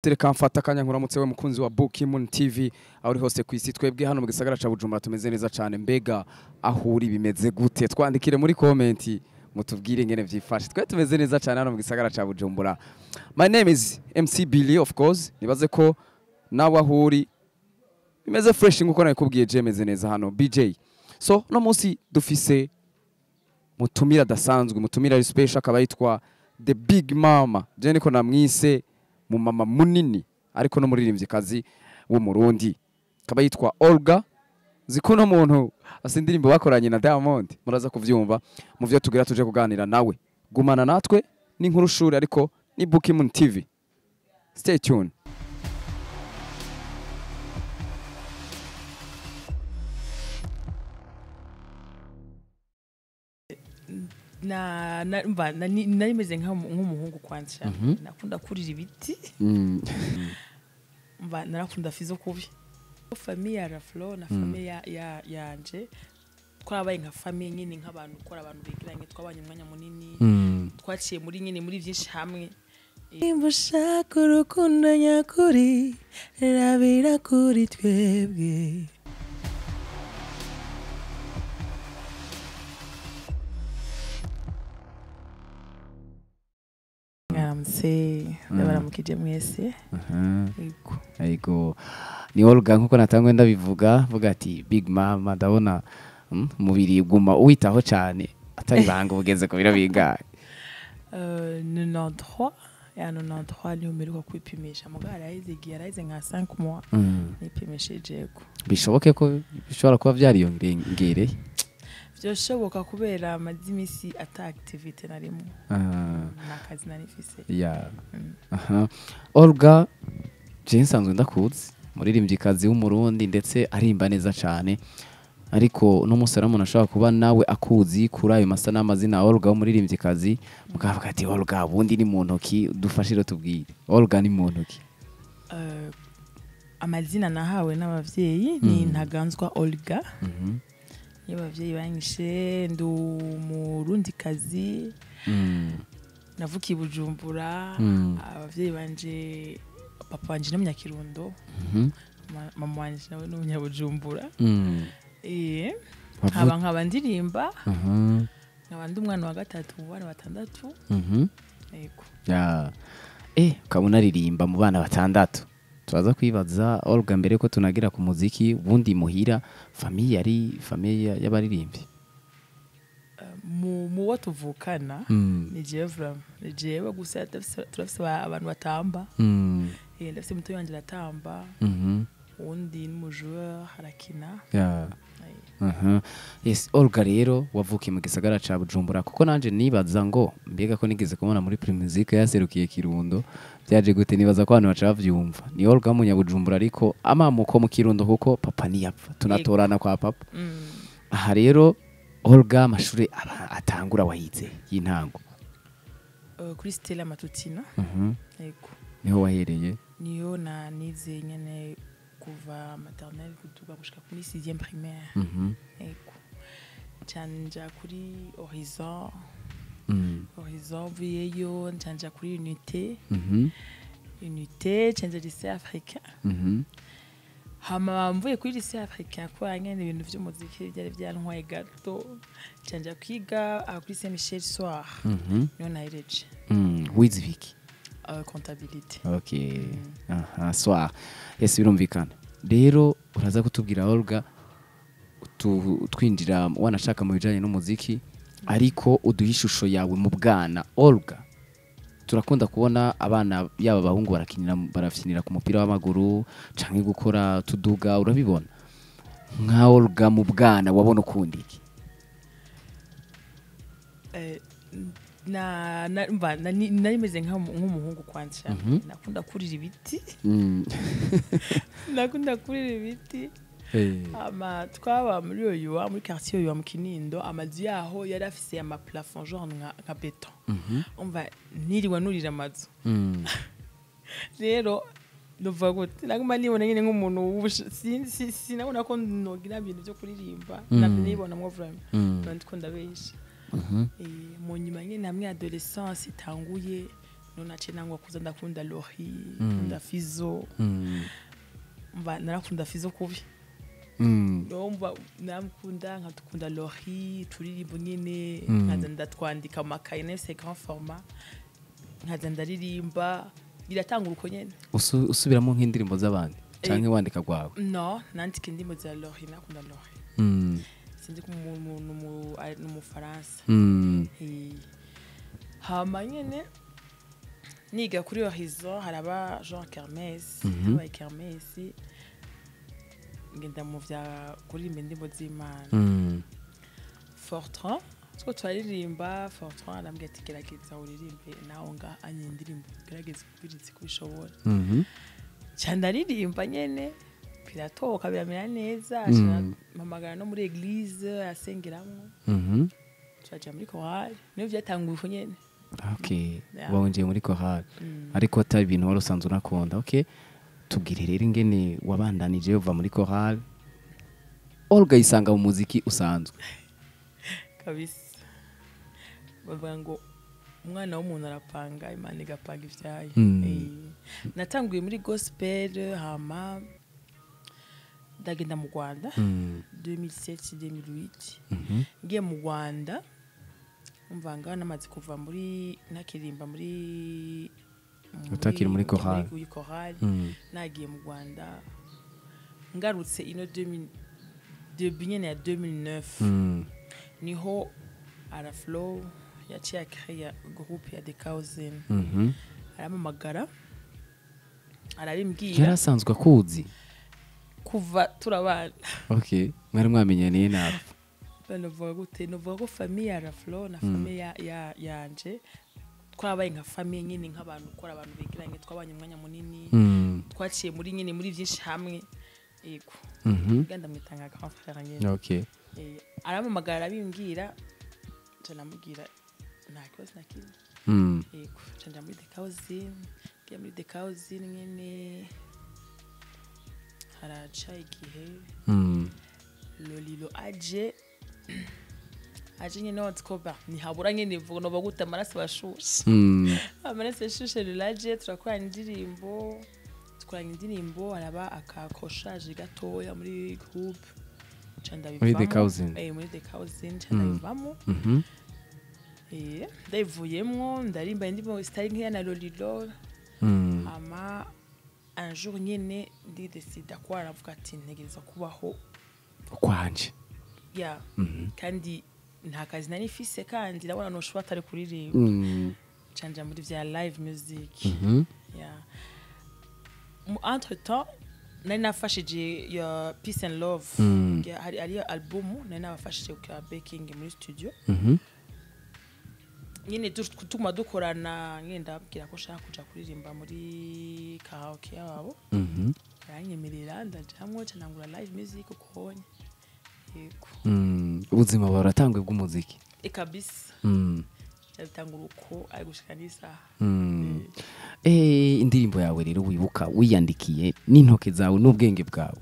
Tereka mfata kanya nkuramutse we mukunzi wa Bookimoon TV aho uri hose kwisi twebwe hano mu gisagara ca Bujumbura tumeze neza cyane mbega ahuri bimeze gute twandikire muri comment mutubwire ngene vyifashe twe tumeze neza cyane hano mu gisagara ca Bujumbura. My name is MC Billy of course nibaze ko nawe ahuri bimeze fresh nkuko nakubwiye je meze neza hano BJ. So no munsi dufise mutumira dasanzwe mutumira special akaba yitwa The Big Mama je niko namwise mu mama munini ariko no muririmvyikazi wo Murundi kaba yitwa Olga zikuno muntu asindirimbo bakoranye na Diamond muraza kuvyumva mu vyo tugira tuje kuganira nawe gumana natwe n'inkuru shuri ariko ni Bookimoon TV stay tuned. narimeze nk'umuhungu kwanza nakunda kurira ibiti narakunda fizo kubi famille ya Raflo na famille yanje twabaye nka famille nyine nk'abantu ukora abantu bigiranye twabanye umwanya munini twaciye muri nyine muri byinshi hamwe imbushaka urukundo nyakuri rabira kuri twebwe ndabaramukije mwese Ego ni Olga nkuko natangwe ndabivuga vuga ati Big Mama ndabona mubiri guma uwitaho cyane atari banga ubugeze ko biro bigaye 93 ya 93 ni umeruka kwipimisha mugara yarayize nka 5 mois nipimishije ko bishoboke ko bishobora kuba byariyongereye byoshoboka kubera amazimisi ata activity narimo nakazi narifise Olga je nsanzwe ndakuzi muririmvyikazi w'umurundi ndetse arimba neza cyane ariko no musaramu nashaka kuba nawe akuzi kuri ayo masana amazina Olga w'umuririmvyikazi mukavuga ati Olga bundi ni mu ntoki dufashire tubwire Olga ni mu ntoki amazina nahawe n'abavyeyi ni Ntaganzwa Olga y'abavyeyi banyishe ndu murundi kazi navuki Bujumbura abavyeyi banje papa wanje no Munyakirundo mama wanje nawe no Munyabujumbura nkaba ndirimba nkabandi umwana wa gatatu mu bana batandatu yego ukabona aririmba mu bana batandatu turaza kwibaza Olga mbere ko tunagira ku muziki bundi muhira famille yari famille y'abaririmbyi mu watuvukana ni jewe gusa turafise abantu batamba ndafise muto yanje latamba undi n'umujoueur harakina yes Olga rero wavukiye mu gisagara ca Bujumbura kuko nanje nibaza ngo mbega ko nigeze kubona muri Primusique yaserukiye Kirundo byaje gute nibaza ko abantu baca bavyumva ni Olga mu Nyabujumbura ariko amamuko mu Kirundo kuko papa niyapfa tunatorana kwa papa aha rero Olga amashure atangura wahize y'intango kuri Stella Matutina yego niho wahereye niyo nize nyene kuva maternelle kutuka gushika kuri 6e primaire yego canja kuri Horizon viyeyo canja kuri unité canja lycée africain hama mvuye kuri lycée africain kwa nyene ibintu vy'umuziki byari byantwaye gato canja kwiga kuri Saint Michel Soir niyo nahereje wize viki comptabilité okay Soir yes birumvikana rero uraza kutubwira Olga twinjira wanashaka mu bijanye n'umuziki ariko uduha ishusho yawe mu bwana Olga turakunda kubona abana yaba bahungu barafinira ku mupira w'amaguru canke gukora tuduga urabibona nka Olga mu bwana wabona ukundi iki narimeze nk'umuhungu kwanza nakunda kurira ibiti nakunda kurira ibiti twaba muri oyo muri quartier oyo mu Kinindo amazu yaho yari afise ama plafond genre nka beton umva niriwe nurira amazu rero nuvuga gute naguma nibona nyine nk'umuntu sinabona ko nogira ibintu byo kuririmba nabyo nibona mo vraiment ndiko ndabesha mu nyuma nyine namwe adolescence itanguye none ace nangwa kuza ndakunda Lori ndakunda Fizo mba narakunda Fizo kubi nomba namukunda nkadukunda Lori turirimbo nyene nkaza ndatwandika amakaye nese grand format nkaza ndaririmba biratanga uruko nyene usubiramo nk'indirimbo z'abandi canke wandika gwawe no nandika indirimbo za Lori nakunda Lori sinzi ko mu Faransa hama nyene niga kuri Horizon haraba Jean Kermesse habaye Kermesse ngenda mu vya kuririmba indirimbo z'Imana Fortran two twaririmba Fortran arambwira ati gerageza uririmbe naho nga anyindirimbo gerageza kubiritse kubishobora cyandaririmba nyene biratoka biramera neza mpamagara no muri eglise asengeramo twaje muri chorale niyo byatanguye uko nyene okay wonje muri chorale ariko atari ibintu wari usanzwe unakunda okay tubwire rero ingene wabandanije uva muri chorale Olga isanga mu muziki usanzwe kabisa bavuga ngo umwana w'umuntu arapanga Imana igapanga ivyayo natanguye muri gospel hama ndagenda mu Rwanda 2007-2008 ngiye mu Rwanda umvanga namaze kuva muri nakirimba muri utakiri muri chorale nagiye mu Rwanda ngarutse ino 2000 ya 2009 niho Araflow yaciye créer groupe ya The Cousin aramamagara arabimbwira yarasanzwe akuzi kuva turabana okay mwari mwamenyaniye nawe banavuga gute novuga ko famille ya Araflow na famille yanje twabaye nka famille nyine nk'abantu ukora abantu begeranye twabanye umwanya munini twaciye muri nyine muri byinshi hamwe yego ganda mwitanga grand frère nyine okay aramamagara arabimbwira canamubwira nta kibazo nakindi yego canja muri The Cousin ngiye muri The Cousin nyene haraca igihe Lolilo aje nyene watikoba ntihabura nyene vuga no baguta amaraso bashushe amaraso yashushe Lolaje turakorana indirimbo araba akakoshaje gatoya muri groupe canda bivamo muri The Cousin muri The Cousin canda bivamo ndayivuyemwo ndarimba indirimbo style nk'iya na Lolilo ama un jour nyene ndi décide ko aravuga ati ntegereza kubaho kwanje kandi nta kazi nari fise kandi ndabona no shwa atari kuririmba canja muri vya live music entre temps nari nafashije ya Peace and Love hari album nari nabafashije ku baking muri studio nyine tuma dukorana ngenda abwira ko shaka kuja kuririmba muri karaoke yabo aranyemerera ndajamwe canangura live music ukonye yego ubuzima baratangwe bw'umuziki ekabisa cyatangura uko ari gushika n'isaha indirimbo yawe rero wibuka wiyandikiye n'intoke zawe n'ubwenge bwawe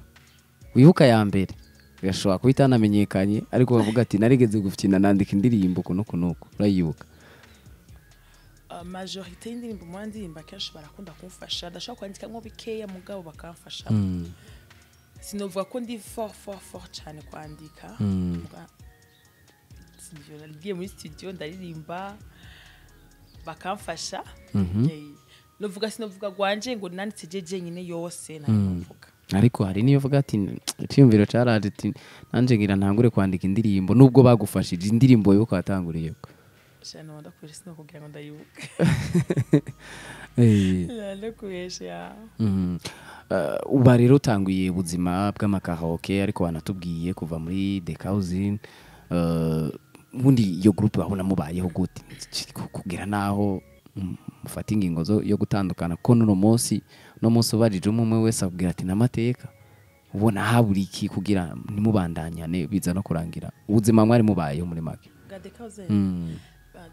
wibuka ya mbere gashobora kuba itanamenyekanye ariko bavuga ati narigeze gufina nandika indirimbo kuno urayibuka majorité y'indirimbo mu ndirimbo kenshi barakunda kumfasha ndashaka kwandika nko bikeya mugabo bakamfasha sinovuga ko ndi fort cyane kwandika ngiye muri studio ndaririmba bakamfasha novuga sinovuga gwanje ngo nanditse jeje nyine yose navuga ariko hari niyo vuga ati cyumviro cyaraje ati nanje ngira ntangure kwandika indirimbo nubwo bagufashije indirimbo yo kwatanguriye cyane ndakubwira kugira ngo ndayibuka ndakubesha uba rero utanguye ubuzima bw'amakaraoke ariko wanatubwiye kuva muri The Cousin ubundi iyo groupe wabona mubayeho gute kugira naho mufata ingingo yo gutandukana ko no munsi ubarije umwe wese akubwira ati namateka ubona haburi iki kugira nimubandanyane biza no kurangira ubuzima mwari mubayeho muri make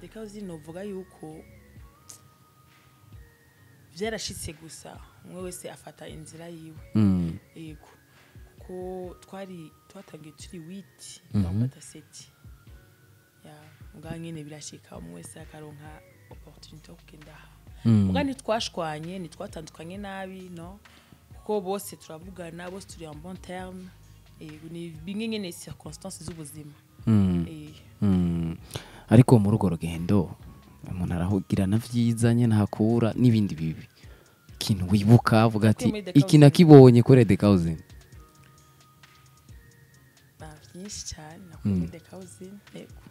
The Cousin novuga yuko byarashitse gusa umwe wese afata inzira yiwe yego ko twatangiye turi 8 bafata 7 nganyene birashika umwe wese akaronka opportunity yo kugenda muga ntitwashwanye ntitwatandukanye nabi no kuko bose turavugana bose turi en bon terme ni bimwe nyene circonstances z'ubuzima ariko mu rugo rugendo umuntu arahugira na vyiza nyene hakura n'ibindi bibi ikintu wibuka avuga ati iki nakibonye kuri The Cousin nyinshi cyane nakuye The Cousin yego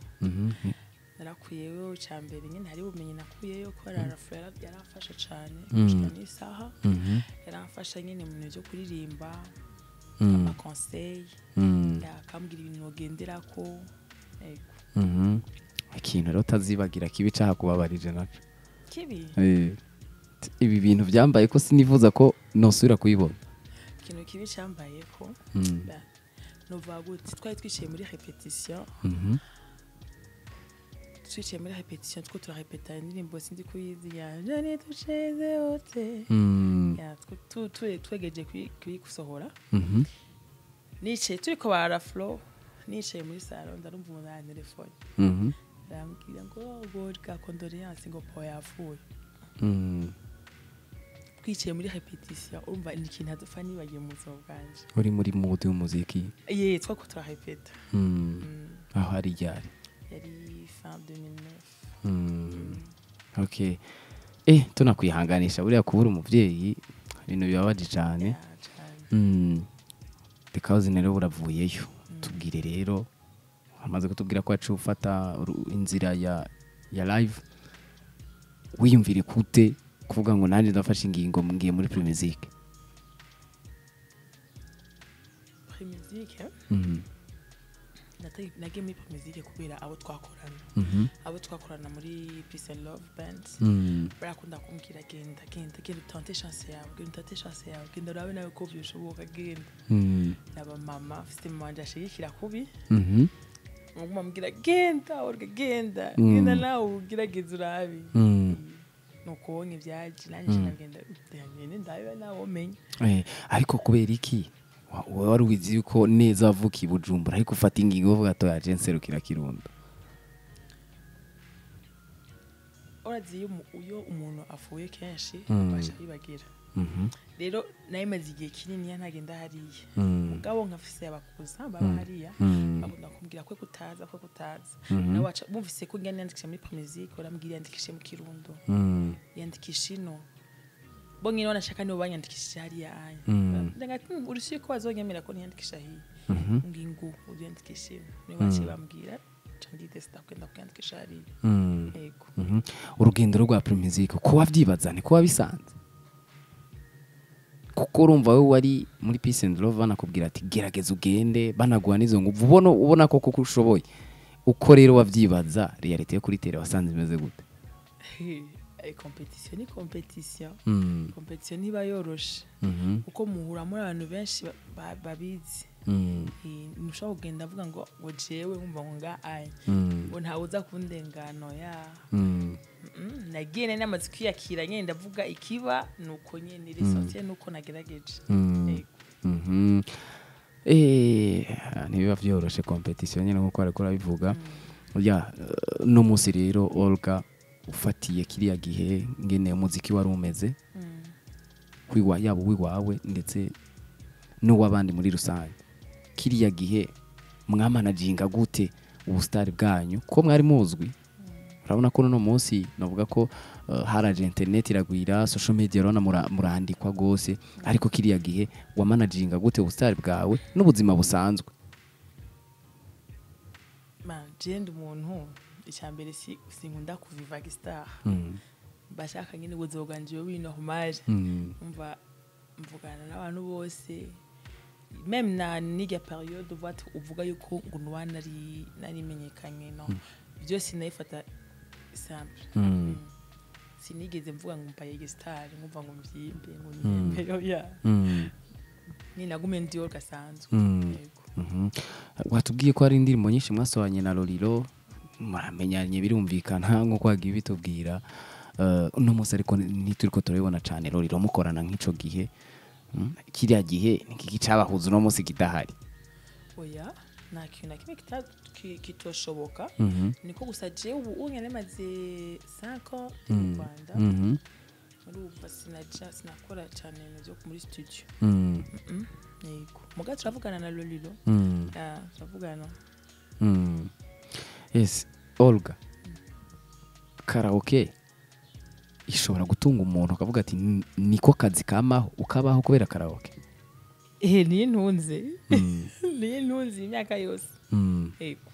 narakuyeyo cyambere nyine hari ubumenyi nakuyeyo ko Rafleur yaramfasha cyane gushika n'isaha yaramfasha nyine mu byo kuririmba ama conseil yakambwira ibintu nogenderako yego ikintu rero utazibagira kibi caha kubabarije naco kibi ibi bintu byambaye ko sinivuza ko nosubira kuyibona ikintu kibi cyambaye ko nova gute twari twicaye muri repetition two turarepeta indirimbo sindi kuyizi ya jane tucheze wote ya twegeje kuyisohora nicaye turiko bara flow nicaye muri salon ndarumva umuntu ya telefone ndambwira ngo god ka condoléance ngo po yavuye twicaye muri repetition urumva ni ikintu adufana nibagiye mu buzima bwanje uri muri mood y'umuziki twako turarepeta aho hari ryari yari fin 2009 okay tunakwihanganisha buriya kubura umuvyeyi ibintu bibabaje cyane The Cousin rero buravuyeyo tubwire rero amaze kutubwira ko yacu ufata inzira ya live wiyumvire kute kuvuga ngo nanje ndafasha ingingo ngiye muri Primusic nagiye muri Primusic kubera abo twakorana muri Peace and Love Band barakunda kumbwira genda utante chance yawe genda urabe nawe ko byoshoboka genda naba mama afite manje ashigikira kubi nguma mbwira genda nawe ugerageza urabe nuko wonye byaje nanje nagenda nyene ndabe nawe umenye ariko kubera iki wari ubizi ko neza avuka i Bujumbura ariko ufata ingingo uvuga to yaje nserukira Kirundo urazi uyo umuntu afuye kenshi basha bibagira rero naye maze igihe kinini ntagenda hariya mugabo nkafise abakuza baba hariya bakunda kumbwira ko kutaza nawe wacha bumvise ko ngene yandikisha muri Primusic urambwira yandikishe mu Kirundo yandikisha ino bongi nona shaka nibo banyandikishije hariya anya ndangati urushye ko bazonyemera ko ntiyandikisha hiya ngingo ubyandikishe ni wache bambwira kandi testa kwenda kwandikisha hariya yego urugendo rwa Primusic ko wavyibazane ko wabisanze kuko urumva we wari muri Peace and Love banakubwira ati gerageza ugende banaguha nizo nguvu ubona ko kuko ushoboye uko rero wavyibaza reality yo kuri tele wasanze imeze gute competition niba yoroshe uko muhura muri abantu benshi babizi nushaka kugenda avuga ngo jewe umva ngo ngaye ngo ntawuza kundengano ya nagiye namaze kwiyakira nyene ndavuga ikiba nuko nyene resentier nuko nagerageje nibiba vyoroshe competition nyene nkuko ariko arabivuga no musi rero Olga ufatiye kiriya gihe ngene umuziki wari umeze kwiwa yabo wiwawe ndetse n'uwabandi muri rusange kiriya gihe mwamanaginga gute ubustari bwanyu ko mwari muzwi urabona ko no munsi navuga ko haraje internet iragwira social media rona murandikwa gose ariko kiriya gihe wamanaginga gute ubustari bwawe n'ubuzima busanzwe jende umuntu icyambere sinkunda kuviva star bashaka nyine guzoganje wino homaje umva mvugana n'abantu bose même na niga periode vote uvuga yuko ngo nwana nari menyekanye no byose nayifata simple sinigeze mvuga ngo mpaye star ngumva ngo mbyimbe ngo nyembe ya ni nagume ndiyo gasanzwe yego watubwiye ko ari indirimbo nyinshi mwasohanye na Lolilo muramenyanye birumvikana nko kwagiye bitubwira no munsi ariko nituriko turabibona cyane Lolilo mukorana nk'ico gihe kiriya gihe nikiki cabahuza no munsi kidahari oya nta kintu na kimwe kitoshoboka niko gusa jewe ubu unyene maze 5 ans mu Rwanda urumva sinakora cyane ibintu byo muri studio Mm. yego muga turavugana na Lolilo turavugana Yes, Olga. Karaoke ishobora gutunga umuntu akavuga ati niko kazi kamaho ukabaho kubera karaoke. niyo ntunze niyo ntunze imyaka yose yego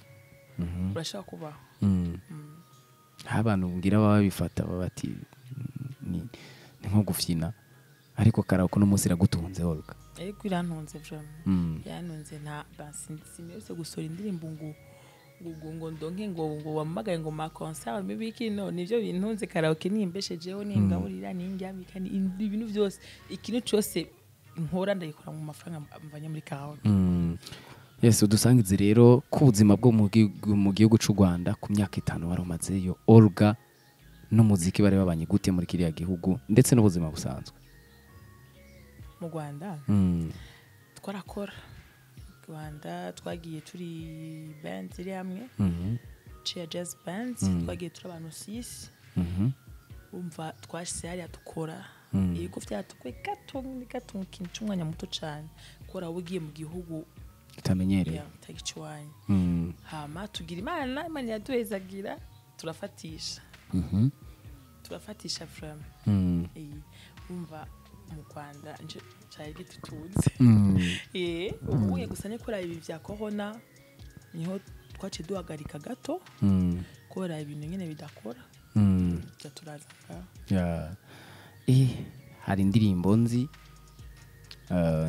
urashaka kubaho abantu ngira baba bifata bati ni nko gufyina ariko karaoke no munsi iragutunze Olga. ariko irantunze vraiment yantunze nta sinese gusora indirimbo ngo ndonke ngo wamagaye ngo ma concert mibiki no nivyo bintunze karaoke nimbeshejeho ningaburira ningyamika ibintu byose ikintu cyose nkora ndayikora mu mafaranga mvanye muri karaoke. Yes, udusangize rero ku buzima bwo mu gihugu cy'u Rwanda ku myaka 5 warumazeyo Olga n'umuziki bari babanye gute muri kiriya gihugu ndetse n'ubuzima busanzwe mu Rwanda. Twarakora Rwanda twagiye turi band iri hamwe Cheer Jazz Band twagiye turi abantu 6 umva twashise hariya dukora yego vyatukwe gato kintu cy'umwanya muto cyane kora ugiye mu gihugu kitamenyereye tagichwanye hama tugira imana yaduhezagira turafatisha vraiment umva mu Rwanda nje cyari gitutunze ubuye gusa ne kora ibi vya corona niho twaciye duhagarika gato kora ibintu nyene bidakora turaza hari indirimbo nzi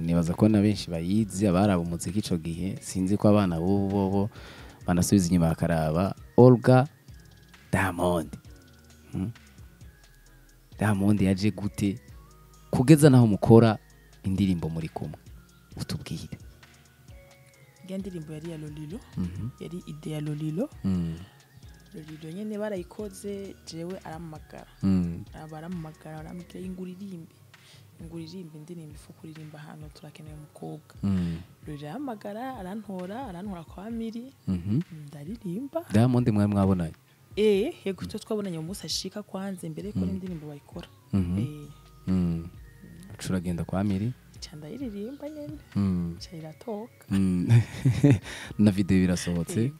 nibaza ko na benshi bayizi abaraba umuziki ico gihe sinzi ko abana bo banasubiza inyuma bakaraba Olga Diamond. Diamond yaje gute kugeza naho mukora indirimbo muri kumwe utubwire. Indirimbo yari ya Lolilo yari ide ya Lolilo Lolilo nyene barayikoze jewe aramagara abaramagara aramubwira inguririmbe indirimbo ifu kuririmba hano turakeneye umukobwa Lolilo aramagara arantora kwa Miri ndaririmba Diamond mwe mwabonanye yego twabonanye mu musa ashika kwanze mbere ko indirimbo bayikora turagenda kwa Miri cyanda iririmba nyene cyiratoka na video birasohotse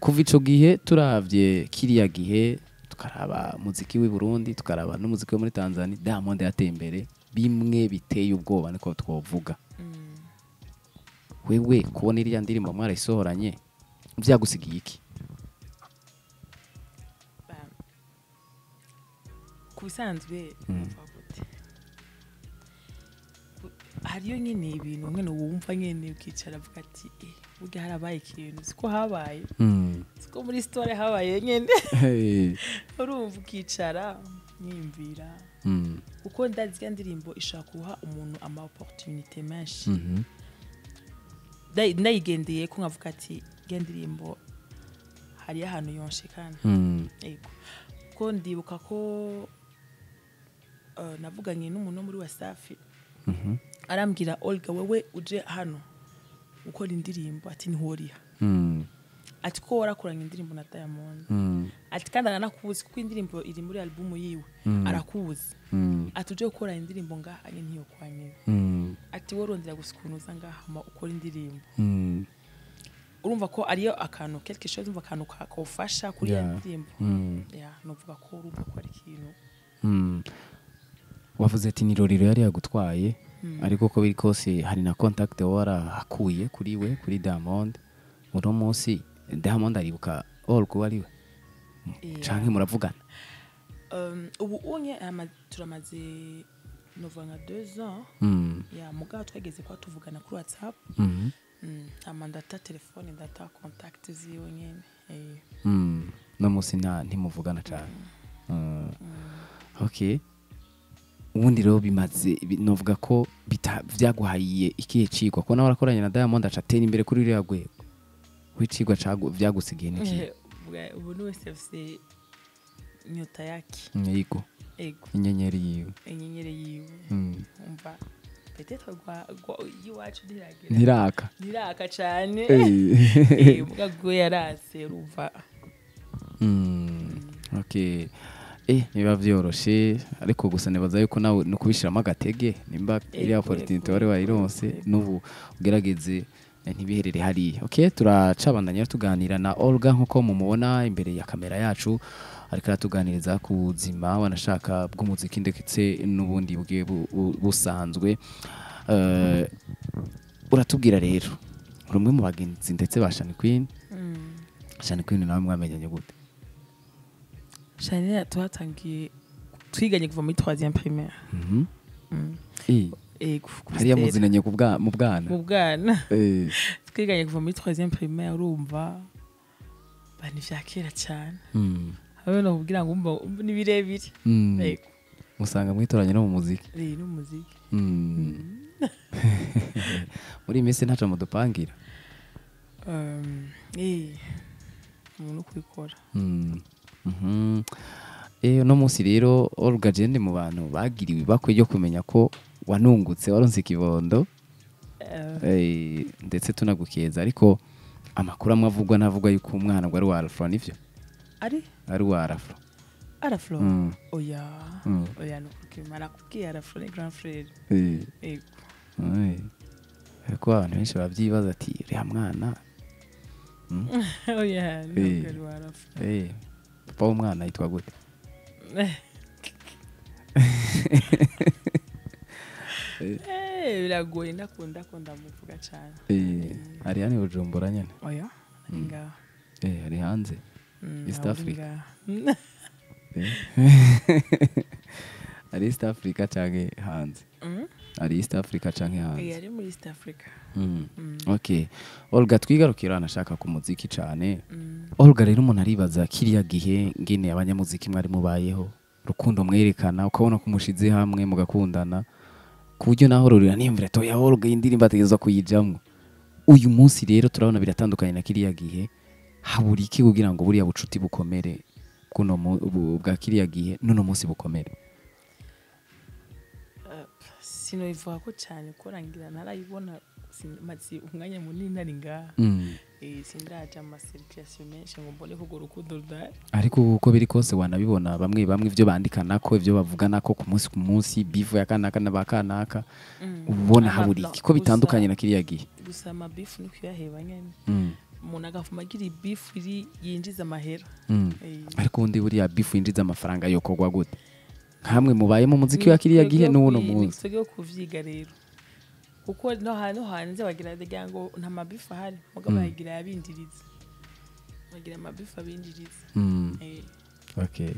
kuva ico gihe turavye kiriya gihe tukaraba muziki w'i Burundi tukaraba n'umuziki wo muri Tanzania Diamond yateye imbere bimwe biteye ubwoba niko twovuga wewe kubona iriya ndirimbo mwarayisohoranye byagusigiye iki kubisanzwe hariyo nyene ibintu nyene wumva nyene ukicara avuga ati burya harabaye ikintu siko habaye siko muri story habaye nyene urumva ukicara nyimvira uko ndazi ya ndirimbo ishaka kuha umuntu ama opportunité menshi ndayigendeye ko nkavuga ati ya ndirimbo hari ahantu yonshikana yego ko ndibuka ko navuganye n'umuntu muri Wasafi arambwira Olga wewe uje hano ukora indirimbo ati ntihoriha ati ko warakoranye indirimbo na Diamond ati kandi aranakuzi kuko indirimbo iri muri album yiwe arakuzi ati uje gukora indirimbo ngaha ntiyo kwanye ati worondera gusikunuza ngaha ukora indirimbo urumva ko ariyo akantu quelque chose umva akantu kakofasha kuri ya ndirimbo novuga ko urumva ko ari ikintu wavuze ati ni Lolilo yari yagutwaye ariko ko biri kose hari na contact warahakuye kuri we kuri Diamond uno munsi Diamond aribuka Olga wari we canke muravugana ubu unye turamaze nova nka 2 ans ya mugabo twageze kwa tuvugana kuri WhatsApp amandata telefone data contact ziwe nyene no munsi ntimuvugana cyane okay ubundi rero bimaze novuga ko byaguhayiye ikihe cigwa ko nawe warakoranye na Diamond acatera imbere kuri uriya rwego wicigwa byagusigiye niki ubu ni wese afise nyota yake yego inyenyeri yiwe umva peut-être yiwacu ntiraka cyane mugabo yarase urumva okay niba vyoroshe ariko gusa nibaza yuko nawe no kubishiramo agatege nimba iri opportunity wari wayironse n'ubu ugerageze ntibiherere hariya. Okay, turacabandanya tuganira na Olga nkuko mumubona imbere ya kamera yacu ariko aratuganiriza ku buzima wanashaka bw'umuziki ndetse n'ubundi bwe busanzwe. Uratubwira rero rumwe mu bagenzi ndetse ba Shani Queen. Shani Queen nawe mwamenyanye gute? Shani tuhatangiye twiganye kuva muri 3e primaire. Hariya muzinanye mu bwana twiganye kuva muri 3e primaire urumva bani vya kera cyane. Habe no kugira ngo umva ni birebire. Musanga mwitoranye no mu muziki. No mu muziki. Muri mese ntaca mudupangira. Umuntu kwikora. No munsi rero Olga Jende mu bantu bagiriwe bakwe yo kumenya ko wanungutse waronse ikibondo. Ndetse tunagukeza ariko amakuru amavugwa navugwa yuko umwana gwari wa Afro nivyo. Ari wa Afro. Araflo. Oya no kukimara kukia Araflo ni grand frère. Ariko abantu benshi bavyibaza ati uriya mwana. Oya no kari wa Araflo. Papa w'umwana yitwa gute? Biragoye ndakunda muvuga cyane. Ari hano Bujumbura nyene. Oya nga. Ari hanze. East Africa. Ari East Africa canke hanze? Ari East Africa canke hanze? Ari muri East Africa. Okay. Olga twigarukira anashaka ku muziki cyane. Olga rero umuntu aribaza kiriya gihe ngene abanyamuziki mwari mubayeho rukundo mwerekana ukabona kumushize hamwe mugakundana kuburyo naho rurira nimvira to ya Olga indirimbo ategeza kuyijamwe. Uyu munsi rero turabona biratandukanye na kiriya gihe. Haburi iki kugira ngo buriya bucuti bukomere kuno bwa kiriya gihe nuno munsi bukomere? Sino ivuga ko cyane korangira narayibona mazi umwanya munini ari ngaha. Sindaje amasirikirasiyo menshi ngo mbone ko rukundo rudahari. Ariko uko biri kose wanabibona bamwe ivyo bandikana ko ivyo bavugana ko ku munsi bifu ya kanaka na bakanaka ubona haburi iki ko bitandukanye na kiriya gihe. Gusa ama bifu ni kuyaheba nyene. Umuntu agafuma agira bifu yinjiza amahera. Ariko undi buriya bifu yinjiza amafaranga yokogwa gute? Hamwe mubaye mu muziki wa kiriya gihe n'uno munsi. Twege kuvyiga rero. Kuko no hanze bagira ndagira ngo nta mabifu ahari mugabo bagira yabindiriza. Bagira amabifu abindiriza. Okay.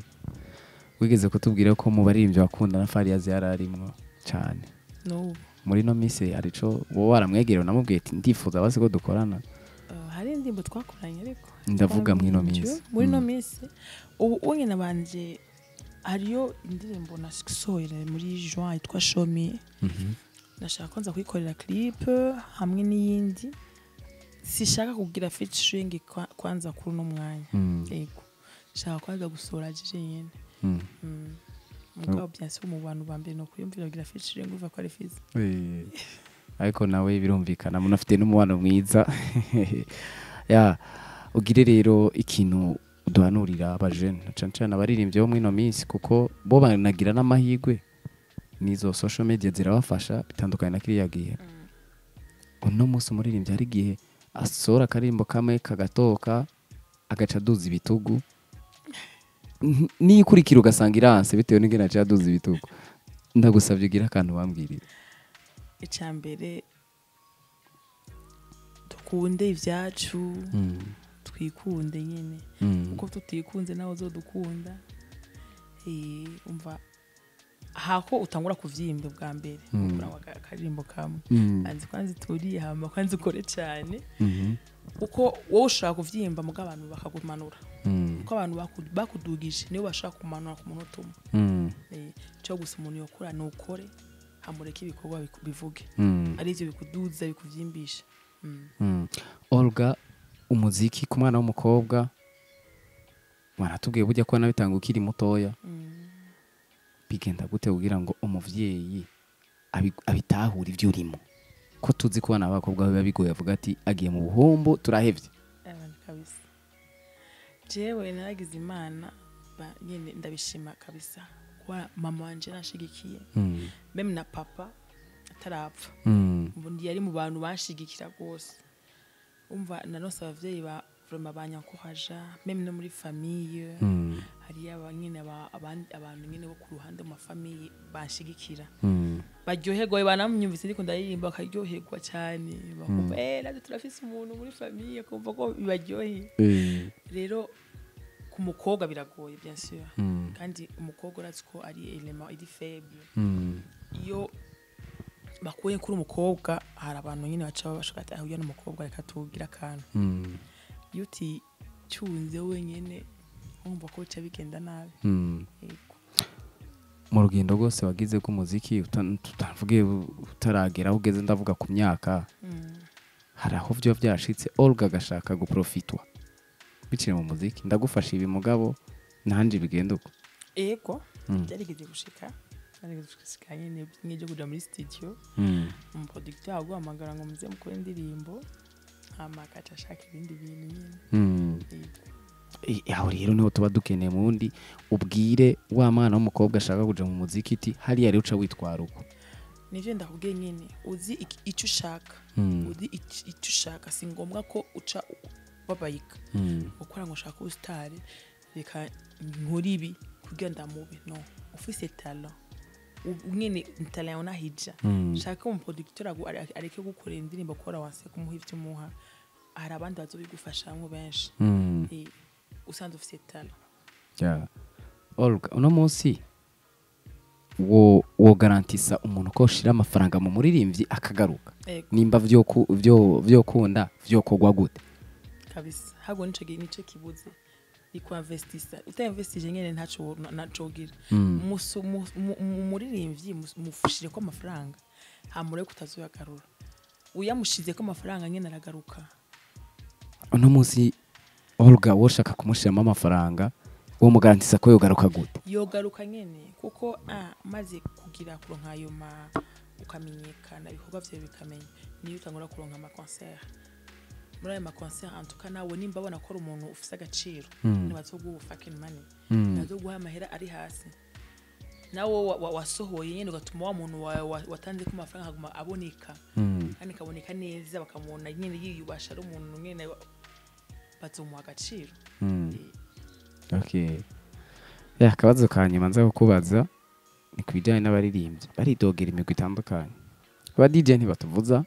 Wigeze kutubwira ko mu baririmbyi bakunda na Fariaz yararimwo cyane. No. Muri no mise arico wo waramwegerera namubwiye ati ndifuza base ko dukorana. Hari indimbo twakoranye ariko. Ndavuga muri no mise. Muri no mise ubu ungena banje hariyo indirimbo nasohoye muri juin yitwa Show Me. Nashaka kwanza kuyikorera clip hamwe n'iyindi. Sishaka kugira featuring kwanza kuri no mwanya. Yego. Shaka kwaga gusohora jije nyene. Mugabo byanse mu bantu bambere no kuyumvira kugira featuring uva kwa Refiz. Ariko nawe birumvikana munafite n'umubano mwiza. Ya ugire rero ikintu duhanurira abajene cancana abaririmbye bo mwino minsi kuko bo banagira n'amahigwe nizo social media zirabafasha bitandukanye na kiriya gihe. Uno munsi umuririmbye hari gihe asora karimbo kamwe kagatoka agaca duza ibitugu ni kurikira ugasanga iranse bitewe n'ingene aca duza ibitugu. Ndagusavye ugira akantu bambwirira. Icambere dukunde ivyacu twikunde nyene uko tutikunze nawe uzodukunda. Umva hako utangura kuvyimba bwa mbere ukura akarimbo kamwe anzi kwanzi turiye hama kwanzi ukore cyane uko wowe ushaka kuvyimba muga abantu bakagumanura uko abantu bakudugije niyo bashaka kumanura ku munota umwe. Cyo gusa umuntu yokora no ukore hamureke ibikorwa bivuge ari ivyo bikuduza bikuvyimbisha. Olga umuziki ku mwana w'umukobwa waratubwiye bujya ko nabitanga ukiri mutoya. Bigenda gute kugira ngo umuvyeyi abitahura ivyo urimo ko tuzi ko abakobwa biba bigoye avuga ati agiye mu buhombo turahevye. Kabisa jewe naragize imana nyene ndabishima kabisa kuba mama wanje nashigikiye meme na papa atarapfa ubundi yari mu bantu bashigikira gose umva nanose abavyeyi ba vraiment banyankoraja meme no muri famille hari abanyene abantu nyene bo ku ruhande mu famille bashigikira baryoherwa banamnyumvise ndiko ndaririmba akaryoherwa cyane bakumva nabyo turafise umuntu muri famille kumva ko bibaryoheye rero ku mukobwa biragoye bien sûr kandi umukobwa urazi ko ari element iri faible iyo bakuye kuri umukobwa hari abantu nyine baca bashaka ati ahuye n'umukobwa reka tugira akantu yuti cyunze wenyene umva ko bica bigenda nabi mu rugendo rwose wagize rw'umuziki tutavuge utaragera aho ugeze ndavuga ku myaka hari aho byo byashitse Olga agashaka guprofitwa biciye mu muziki ndagufasha ibi mugabo nanje bigenda uko byarigeze gushika nyine n'ibyo kuja muri studio umuproducteur aguhamagara ngo muze mukore indirimbo hama akaca ashaka ibindi bintu nyine aho rero niho tuba dukeneye mu wundi ubwire wa mwana w'umukobwa ashaka kuja mu muziki iti hariya rero uca witwara uko nivyo ndakubwiye nyine uzi icyo ushaka uzi icyo ushaka si ngombwa ko uca babayika ukora ngo ushaka ubustare reka nkuri ibi kugira ndamubi no ufise talent nyine talent unahija shaka umuproducteur areke gukora indirimbo kora wanse kumuha ivyo muha hari abandi bazobigufashamwe benshi usanze ufise talent Olga uno munsi wo garantisa umuntu ko shira amafaranga mu muririmbyi akagaruka nimba vyo kunda vyo kogwa gute kabisa hago nico kibuze iko investisa utainvestije nyene ntaco gira muririmbyi mufushire ko amafaranga hamure kutazoyagarura uyamushize ko amafaranga nyene aragaruka uno munsi Olga woshaka kumushiramo amafaranga wo mugarantisa ko yogaruka gute yogaruka nyene kuko maze kugira kuronka ayo ukamenyekana ibikorwa vyawe bikamenya niyo utangura kuronka ama concert muri ayo ma concert antuka nawe nimba bona ko umuntu ufise agaciro nibazoguha fucking money nazoguha amahera ari hasi nawo wasohoye nyene ugatuma wa muntu watanze ku mafaranga haguma aboneka kandi kaboneka neza bakamubona nyene yiyubasha ari umuntu nyene bazomuha agaciro akabazo kanyuma nza kukubaza ni kubijyanye n'abaririmbyi baridogera imigwi itandukanye aba DJ ntibatuvuza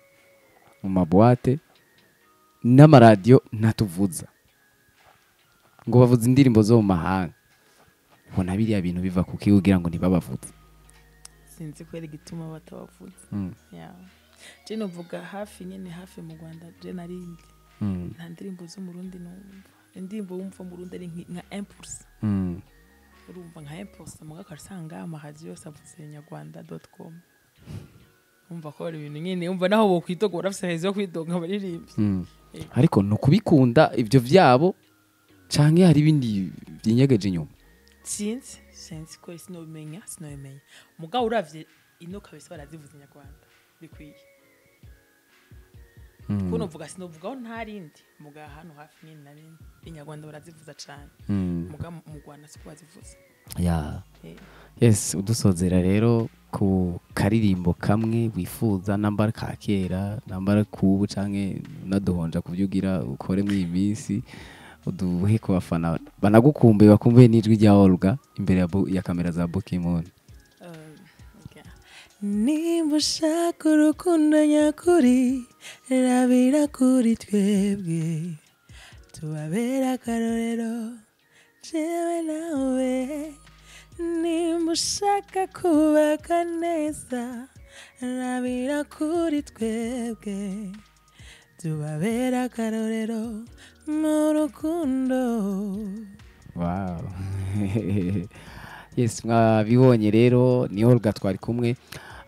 mu mabuwate n'amaradiyo ntatuvuza ngo bavuze indirimbo zo mu mahanga ubona biriya bintu biva kuki ugira ngo ntibabavuze sinzi kwera igituma batabavuze je novuga hafi nyene hafi mu Rwanda je narindi nta ndirimbo zo mu Burundi numva indirimbo wumva mu Burundi ari nka 1% urumva nka 1% muga karsanga amahadi yose avuze nyarwanda.com umva ko ari ibintu nyene umva naho bo kwitogora afise heza yo kwidoga baririmbye ariko no kubikunda ivyo vyabo canke hari ibindi byinyegeje inyuma sinzi ko sinobimenya muga uravye ino kabisa barazivuze nyarwanda bikwiye kuno vuga sinovugaho ntarindi muga hano hafi nyine nari inyarwanda barazivuza cyane muga mu Rwanda siko bazivuza yes udusozera rero ku karirimbo kamwe wifuza nambara kakera nambara kubu canke naduhonja kuvyugira ukore mu iminsi uduhe ku bafana banagukumbuye bakumbuye n'ijwi rya Olga imbere ya kamera za Bukimon nimba ushaka urukundo nyakuri rabira kuri twebwe tubabera akarorero jewe nawe nimba ushaka kubaka neza rabira kuri twebwe tubabera akarorero mu rukundo yes mwabibonye rero ni Olga twari kumwe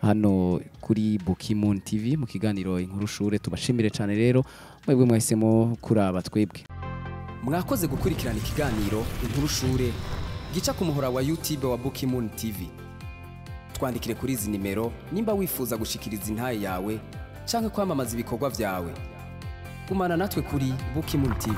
hano kuri Bukimon TV mu kiganiro inkuru shure tubashimire cyane rero mwebwe mwahisemo kuraba twebwe mwakoze gukurikirana ikiganiro inkuru shure gica ku muhora wa YouTube wa Bukimon TV twandikire kuri izi nimero nimba wifuza gushikiriza intaye yawe canke kwamamaza ibikorwa vyawe gumana natwe kuri Bukimon TV.